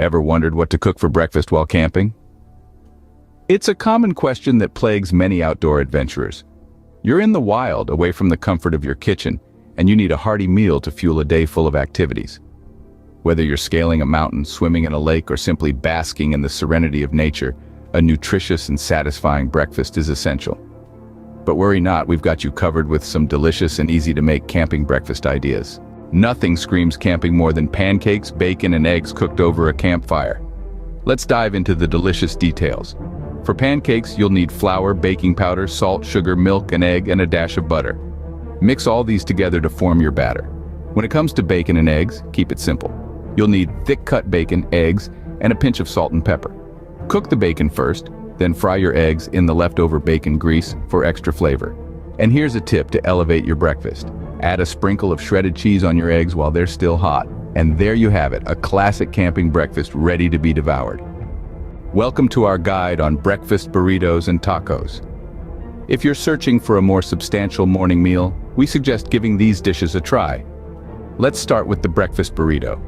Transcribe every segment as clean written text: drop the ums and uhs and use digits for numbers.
Ever wondered what to cook for breakfast while camping? It's a common question that plagues many outdoor adventurers. You're in the wild, away from the comfort of your kitchen, and you need a hearty meal to fuel a day full of activities. Whether you're scaling a mountain, swimming in a lake, or simply basking in the serenity of nature, a nutritious and satisfying breakfast is essential. But worry not, we've got you covered with some delicious and easy-to-make camping breakfast ideas. Nothing screams camping more than pancakes, bacon, and eggs cooked over a campfire. Let's dive into the delicious details. For pancakes, you'll need flour, baking powder, salt, sugar, milk, an egg, and a dash of butter. Mix all these together to form your batter. When it comes to bacon and eggs, keep it simple. You'll need thick-cut bacon, eggs, and a pinch of salt and pepper. Cook the bacon first, then fry your eggs in the leftover bacon grease for extra flavor. And here's a tip to elevate your breakfast. Add a sprinkle of shredded cheese on your eggs while they're still hot. And there you have it, a classic camping breakfast ready to be devoured. Welcome to our guide on breakfast burritos and tacos. If you're searching for a more substantial morning meal, we suggest giving these dishes a try. Let's start with the breakfast burrito.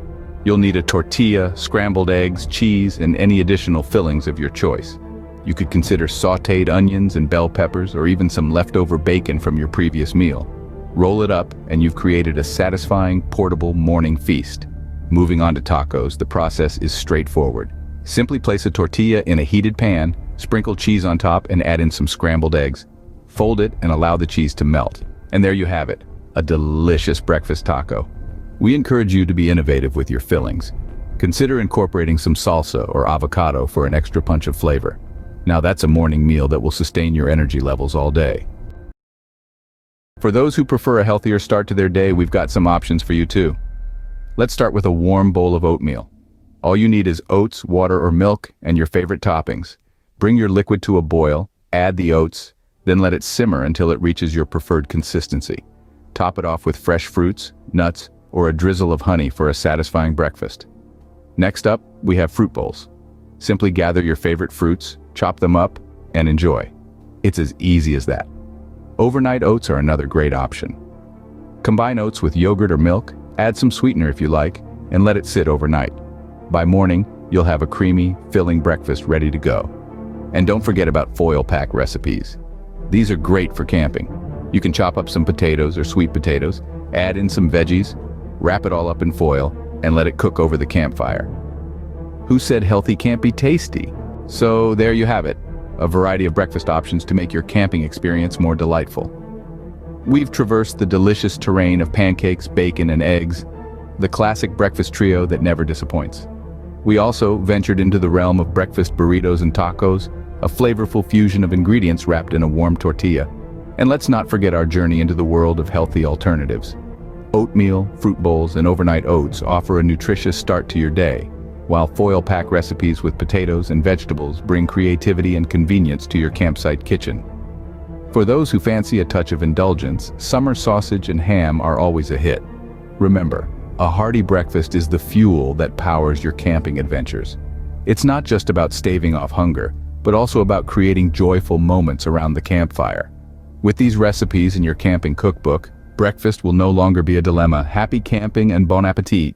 You'll need a tortilla, scrambled eggs, cheese, and any additional fillings of your choice. You could consider sautéed onions and bell peppers, or even some leftover bacon from your previous meal. Roll it up, and you've created a satisfying, portable morning feast. Moving on to tacos, the process is straightforward. Simply place a tortilla in a heated pan, sprinkle cheese on top, and add in some scrambled eggs. Fold it and allow the cheese to melt. And there you have it, a delicious breakfast taco. We encourage you to be innovative with your fillings. Consider incorporating some salsa or avocado for an extra punch of flavor. Now that's a morning meal that will sustain your energy levels all day. For those who prefer a healthier start to their day, we've got some options for you too. Let's start with a warm bowl of oatmeal. All you need is oats, water, or milk, and your favorite toppings. Bring your liquid to a boil, add the oats, then let it simmer until it reaches your preferred consistency. Top it off with fresh fruits, nuts, or a drizzle of honey for a satisfying breakfast. Next up, we have fruit bowls. Simply gather your favorite fruits, chop them up, and enjoy. It's as easy as that. Overnight oats are another great option. Combine oats with yogurt or milk, add some sweetener if you like, and let it sit overnight. By morning, you'll have a creamy, filling breakfast ready to go. And don't forget about foil pack recipes. These are great for camping. You can chop up some potatoes or sweet potatoes, add in some veggies, wrap it all up in foil, and let it cook over the campfire. Who said healthy can't be tasty? So there you have it, a variety of breakfast options to make your camping experience more delightful. We've traversed the delicious terrain of pancakes, bacon, and eggs, the classic breakfast trio that never disappoints. We also ventured into the realm of breakfast burritos and tacos, a flavorful fusion of ingredients wrapped in a warm tortilla. And let's not forget our journey into the world of healthy alternatives. Oatmeal, fruit bowls, and overnight oats offer a nutritious start to your day, while foil pack recipes with potatoes and vegetables bring creativity and convenience to your campsite kitchen. For those who fancy a touch of indulgence, summer sausage and ham are always a hit. Remember, a hearty breakfast is the fuel that powers your camping adventures. It's not just about staving off hunger, but also about creating joyful moments around the campfire. With these recipes in your camping cookbook, breakfast will no longer be a dilemma. Happy camping and bon appetit!